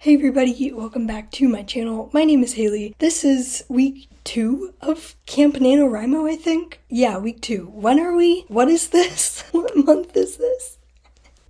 Hey everybody, welcome back to my channel. My name is Haley. This is week 2 of Camp NaNoWriMo, I think? Yeah, week 2. When are we? What is this? What month is this?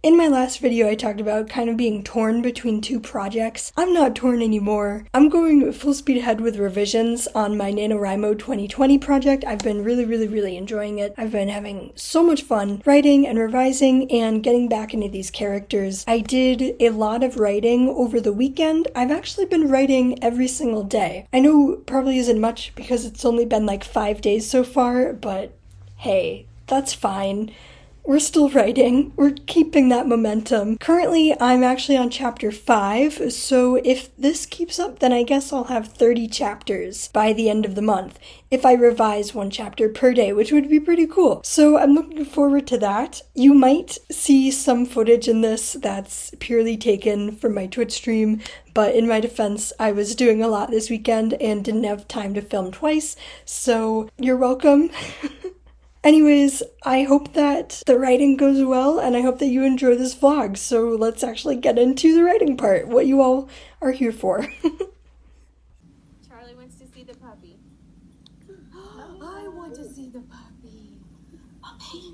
In my last video, I talked about kind of being torn between two projects. I'm not torn anymore. I'm going full speed ahead with revisions on my NaNoWriMo 2020 project. I've been really enjoying it. I've been having so much fun writing and revising and getting back into these characters. I did a lot of writing over the weekend. I've actually been writing every single day. I know probably isn't much because it's only been like 5 days so far, but hey, that's fine. We're still writing. We're keeping that momentum. Currently, I'm actually on chapter 5, so if this keeps up, then I guess I'll have 30 chapters by the end of the month, if I revise 1 chapter per day, which would be pretty cool. So I'm looking forward to that. You might see some footage in this that's purely taken from my Twitch stream, but in my defense, I was doing a lot this weekend and didn't have time to film twice, so you're welcome. Anyways, I hope that the writing goes well, and I hope that you enjoy this vlog, so let's actually get into the writing part, what you all are here for. Charlie wants to see the puppy. I want to see the puppy. Puppy.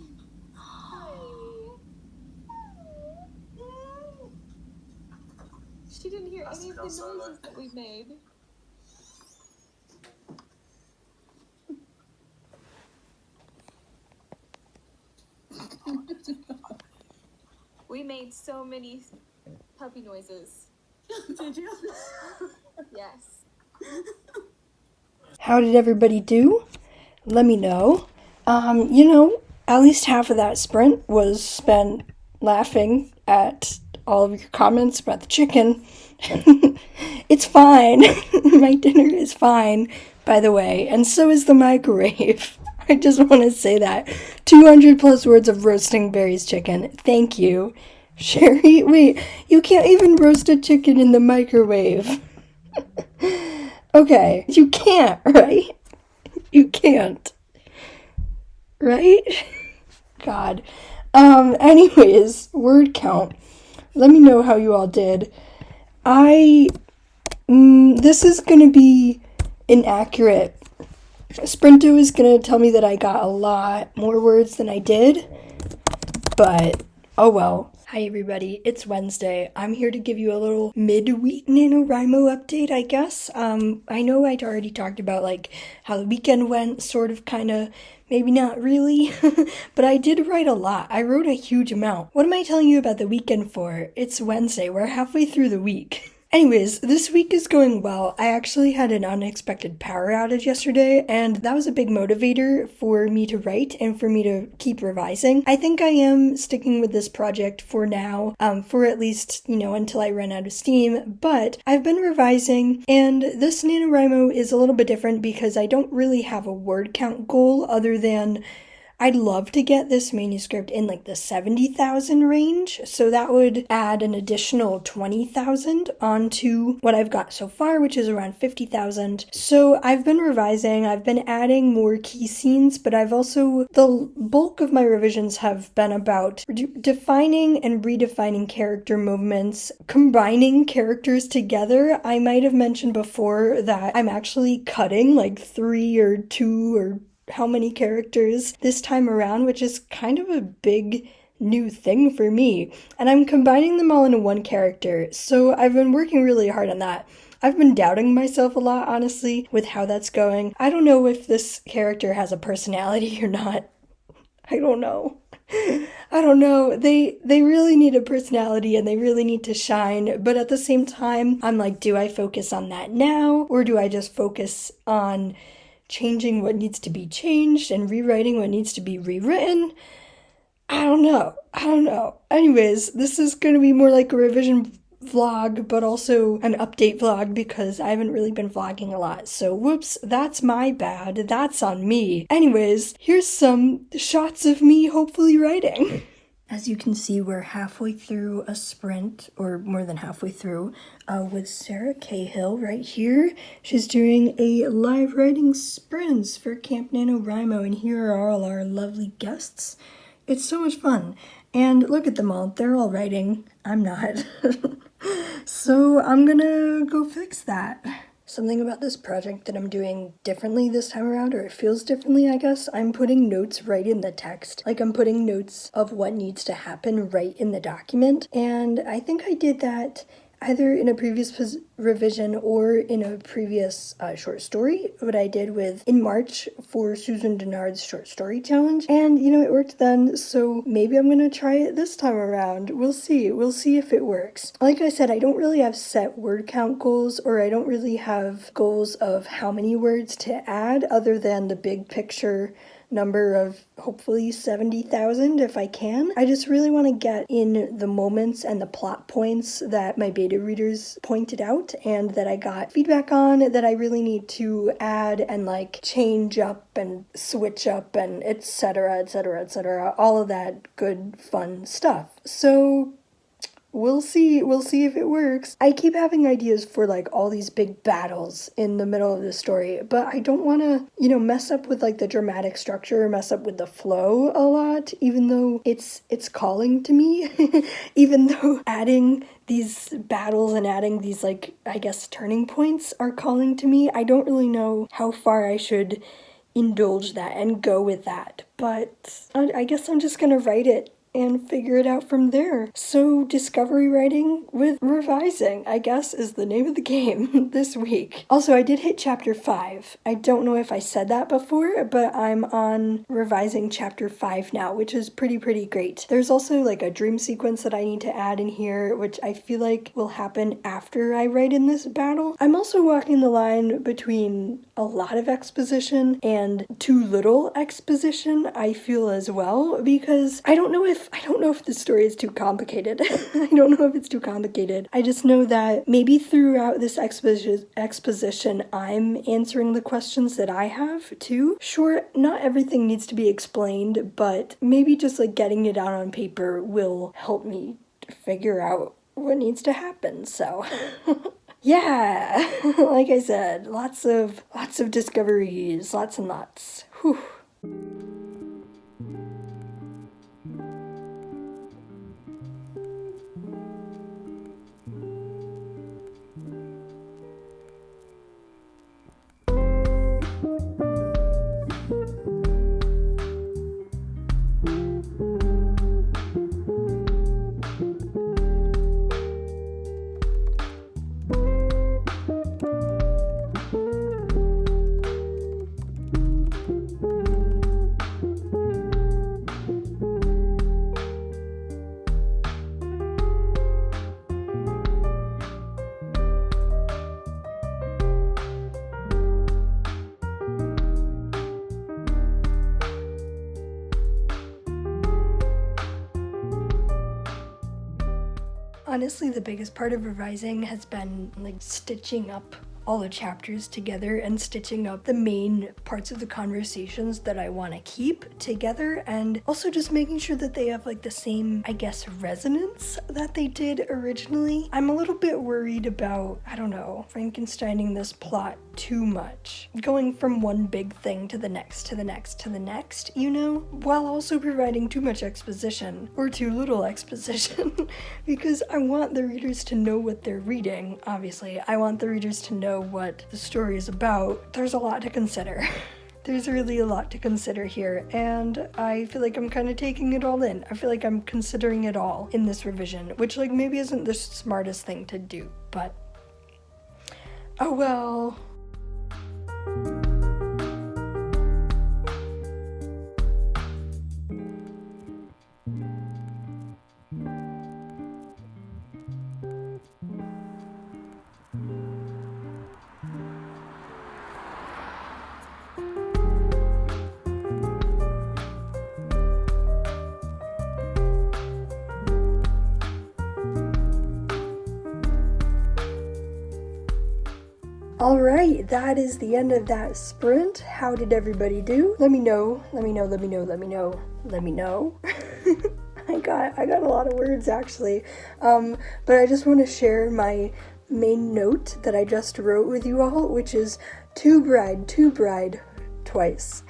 She didn't hear any of the noises that we made. We made so many puppy noises. Did you? Yes. How did everybody do? Let me know. At least half of that sprint was spent laughing at all of your comments about the chicken. It's fine. My dinner is fine, by the way, and so is the microwave. I just want to say that. 200 plus words of roasting Barry's chicken. Thank you. Sherry, wait, you can't even roast a chicken in the microwave. Okay, you can't, right? You can't. Right? God. Anyways, word count. Let me know how you all did. This is gonna be inaccurate. Sprinto is gonna tell me that I got a lot more words than I did, but oh well. Hi everybody, it's Wednesday. I'm here to give you a little mid-week NaNoWriMo update, I guess. I know I'd already talked about like how the weekend went, sort of, kinda, maybe not really, but I did write a lot. I wrote a huge amount. What am I telling you about the weekend for? It's Wednesday, we're halfway through the week. Anyways, this week is going well. I actually had an unexpected power outage yesterday, and that was a big motivator for me to write and for me to keep revising. I think I am sticking with this project for now, for at least, until I run out of steam, but I've been revising, and this NaNoWriMo is a little bit different because I don't really have a word count goal other than I'd love to get this manuscript in like the 70,000 range, so that would add an additional 20,000 onto what I've got so far, which is around 50,000. So I've been revising, I've been adding more key scenes, but the bulk of my revisions have been about defining and redefining character movements, combining characters together. I might have mentioned before that I'm actually cutting like 3 or 2 or how many characters this time around, which is kind of a big new thing for me, and I'm combining them all into one character, so I've been working really hard on that. I've been doubting myself a lot, honestly, with how that's going. I don't know if this character has a personality or not. I don't know. They really need a personality and they really need to shine, but at the same time, I'm like, do I focus on that now, or do I just focus on changing what needs to be changed and rewriting what needs to be rewritten? I don't know. Anyways, this is going to be more like a revision vlog, but also an update vlog because I haven't really been vlogging a lot. So whoops, that's my bad. That's on me. Anyways, here's some shots of me hopefully writing. As you can see, we're halfway through a sprint, or more than halfway through, with Sarah Cahill right here. She's doing a live writing sprints for Camp NaNoWriMo, and here are all our lovely guests. It's so much fun. And look at them all. They're all writing. I'm not. So I'm gonna go fix that. Something about this project that I'm doing differently this time around, or it feels differently, I guess. I'm putting notes right in the text. Like, I'm putting notes of what needs to happen right in the document. And I think I did that either in a previous revision or in a previous short story, what I did in March for Susan Denard's short story challenge. And, it worked then, so maybe I'm gonna try it this time around. We'll see if it works. Like I said, I don't really have set word count goals, or I don't really have goals of how many words to add other than the big picture number of hopefully 70,000 if I can. I just really want to get in the moments and the plot points that my beta readers pointed out and that I got feedback on that I really need to add and like change up and switch up and etc, etc, all of that good fun stuff. So we'll see if it works. I keep having ideas for like all these big battles in the middle of the story, but I don't want to, mess up with like the dramatic structure, mess up with the flow a lot, even though it's calling to me. Even though adding these battles and adding these like, I guess, turning points are calling to me, I don't really know how far I should indulge that and go with that. But I guess I'm just gonna write it and figure it out from there. So discovery writing with revising, I guess, is the name of the game this week. Also, I did hit chapter 5. I don't know if I said that before, but I'm on revising chapter 5 now, which is pretty great. There's also like a dream sequence that I need to add in here, which I feel like will happen after I write in this battle. I'm also walking the line between a lot of exposition and too little exposition, I feel as well, because I don't know if the story is too complicated. I don't know if it's too complicated. I just know that maybe throughout this exposition, I'm answering the questions that I have too. Sure, not everything needs to be explained, but maybe just like getting it out on paper will help me figure out what needs to happen. So yeah, like I said, lots of discoveries, lots and lots. Whew. Honestly, the biggest part of revising has been like stitching up all the chapters together and stitching up the main parts of the conversations that I want to keep together, and also just making sure that they have like the same, I guess, resonance that they did originally. I'm a little bit worried about, I don't know, Frankensteining this plot too much, going from one big thing to the next, while also providing too much exposition or too little exposition because I want the readers to know what they're reading. Obviously, I want the readers to know what the story is about. There's a lot to consider. There's really a lot to consider here, and I feel like I'm kind of taking it all in. I feel like I'm considering it all in this revision, which like maybe isn't the smartest thing to do, but oh well. Alright, that is the end of that sprint. How did everybody do? Let me know. I got a lot of words actually. But I just want to share my main note that I just wrote with you all, which is to bride, twice.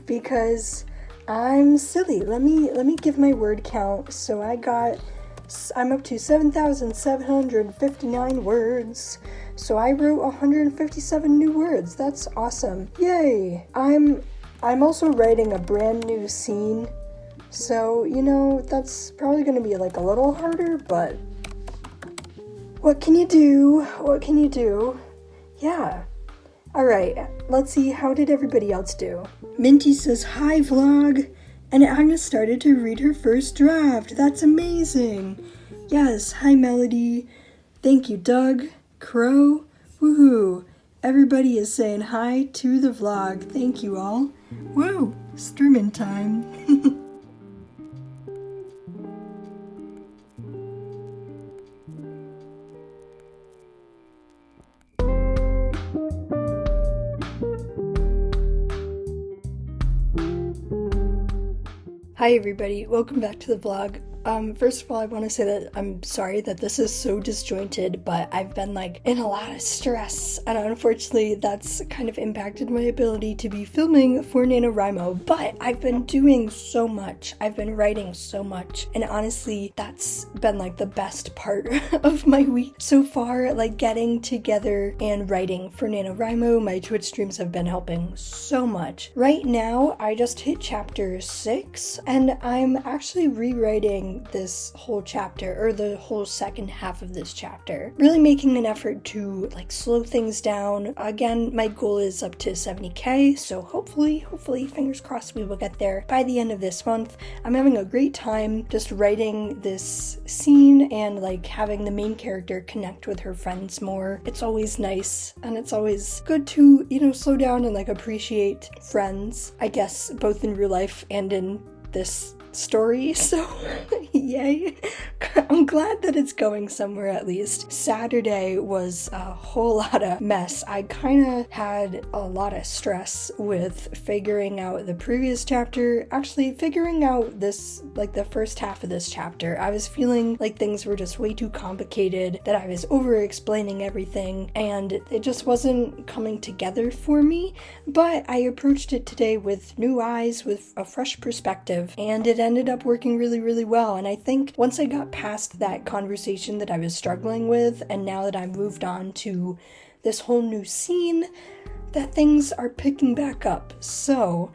Because I'm silly. Let me give my word count. So I got I'm up to 7,759 words. So I wrote 157 new words. That's awesome. Yay! I'm also writing a brand new scene. So, you know, that's probably going to be like a little harder, but what can you do? What can you do? Yeah. Alright, let's see, how did everybody else do? Minty says, "Hi, vlog!" And Agnes started to read her first draft. That's amazing! Yes, hi, Melody. Thank you, Doug. Crow. Woohoo! Everybody is saying hi to the vlog. Thank you all. Woo! Streaming time. Hi everybody, welcome back to the vlog. First of all, I want to say that I'm sorry that this is so disjointed, but I've been like in a lot of stress, and unfortunately that's kind of impacted my ability to be filming for NaNoWriMo, but I've been doing so much. I've been writing so much, and honestly, that's been like the best part of my week so far, like getting together and writing for NaNoWriMo. My Twitch streams have been helping so much. Right now, I just hit chapter 6, and I'm actually rewriting this whole chapter, or the whole second half of this chapter. Really making an effort to like slow things down. Again, my goal is up to 70k, so hopefully, fingers crossed, we will get there by the end of this month. I'm having a great time just writing this scene and like having the main character connect with her friends more. It's always nice, and it's always good to, you know, slow down and like appreciate friends, I guess, both in real life and in this story, so yay. I'm glad that it's going somewhere at least. Saturday was a whole lot of mess. I kind of had a lot of stress with figuring out the previous chapter, actually figuring out this, like the first half of this chapter. I was feeling like things were just way too complicated, that I was over explaining everything, and it just wasn't coming together for me, but I approached it today with new eyes, with a fresh perspective, and it ended up working really, really well. And I think once I got past that conversation that I was struggling with, and now that I've moved on to this whole new scene, that things are picking back up. So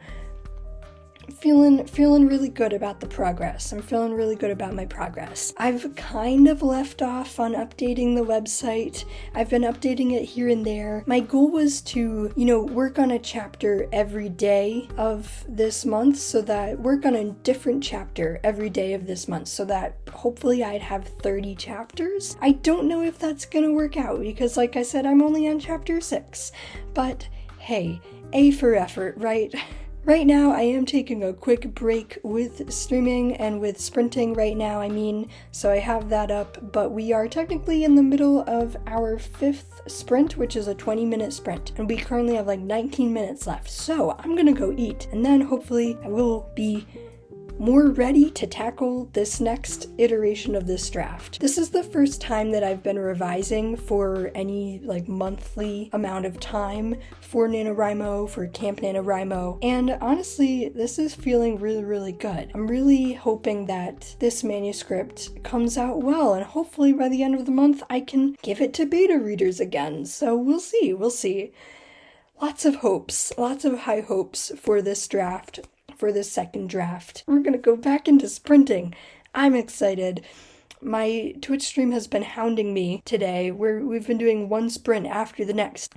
feeling really good about the progress. I'm feeling really good about my progress. I've kind of left off on updating the website. I've been updating it here and there. My goal was to, you know, work on a chapter every day of this month, so that work on a different chapter every day of this month, so that hopefully I'd have 30 chapters. I don't know if that's gonna work out, because like I said, I'm only on chapter 6, but hey, A for effort, right? Right now, I am taking a quick break with streaming and with sprinting right now, so I have that up, but we are technically in the middle of our 5th sprint, which is a 20-minute sprint, and we currently have like 19 minutes left, so I'm gonna go eat, and then hopefully I will be more ready to tackle this next iteration of this draft. This is the first time that I've been revising for any like monthly amount of time for NaNoWriMo, for Camp NaNoWriMo, and honestly, this is feeling really, really good. I'm really hoping that this manuscript comes out well, and hopefully by the end of the month I can give it to beta readers again, so we'll see. Lots of hopes, lots of high hopes for this draft. For this second draft. We're gonna go back into sprinting. I'm excited. My Twitch stream has been hounding me today, where we've been doing one sprint after the next,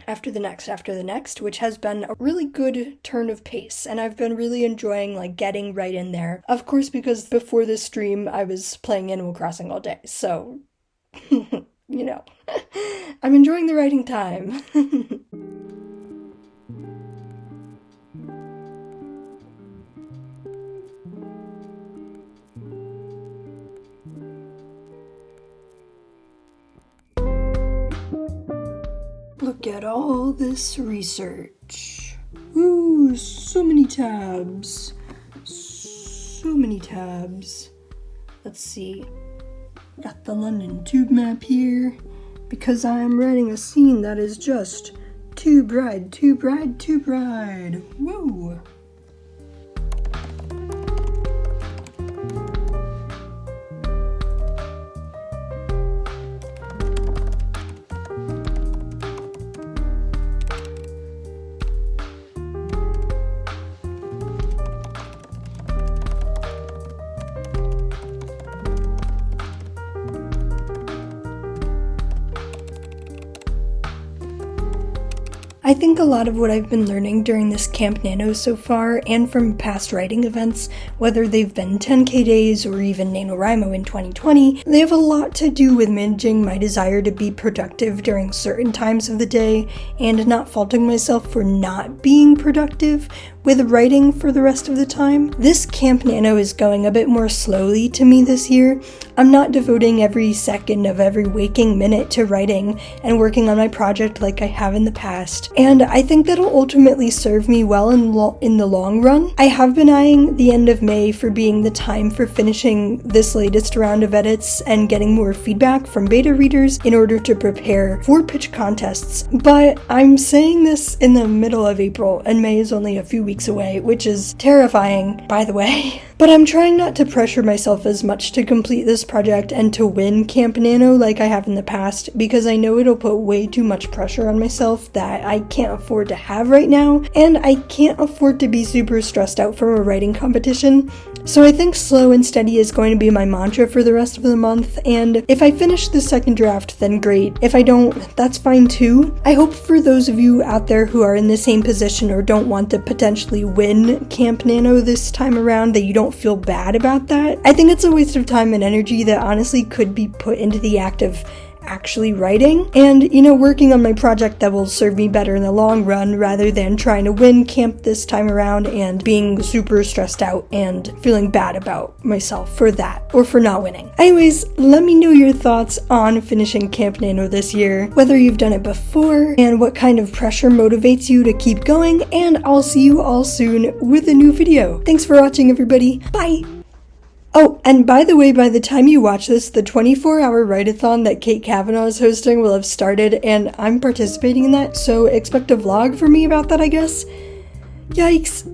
which has been a really good turn of pace, and I've been really enjoying like getting right in there. Of course, because before this stream I was playing Animal Crossing all day, so you know, I'm enjoying the writing time. Look at all this research. Ooh, so many tabs. Let's see. Got the London tube map here, because I'm writing a scene that is just tube ride. Woo! I think a lot of what I've been learning during this Camp Nano so far, and from past writing events, whether they've been 10K days or even NaNoWriMo in 2020, they have a lot to do with managing my desire to be productive during certain times of the day, and not faulting myself for not being productive with writing for the rest of the time. This Camp Nano is going a bit more slowly to me this year. I'm not devoting every second of every waking minute to writing and working on my project like I have in the past, and I think that'll ultimately serve me well in the long run. I have been eyeing the end of May for being the time for finishing this latest round of edits and getting more feedback from beta readers in order to prepare for pitch contests, but I'm saying this in the middle of April and May is only a few weeks away, which is terrifying, by the way. But I'm trying not to pressure myself as much to complete this project and to win Camp Nano like I have in the past, because I know it'll put way too much pressure on myself that I can't afford to have right now, and I can't afford to be super stressed out from a writing competition. So I think slow and steady is going to be my mantra for the rest of the month, and if I finish the second draft, then great. If I don't, that's fine too. I hope for those of you out there who are in the same position or don't want to potentially win Camp Nano this time around, that you don't feel bad about that. I think it's a waste of time and energy that honestly could be put into the act of actually writing and, working on my project that will serve me better in the long run, rather than trying to win camp this time around and being super stressed out and feeling bad about myself for that or for not winning. Anyways, let me know your thoughts on finishing Camp Nano this year, whether you've done it before and what kind of pressure motivates you to keep going, and I'll see you all soon with a new video. Thanks for watching, everybody. Bye! Oh, and by the way, by the time you watch this, the 24-hour write-a-thon that Kate Kavanaugh is hosting will have started, and I'm participating in that, so expect a vlog from me about that, I guess. Yikes.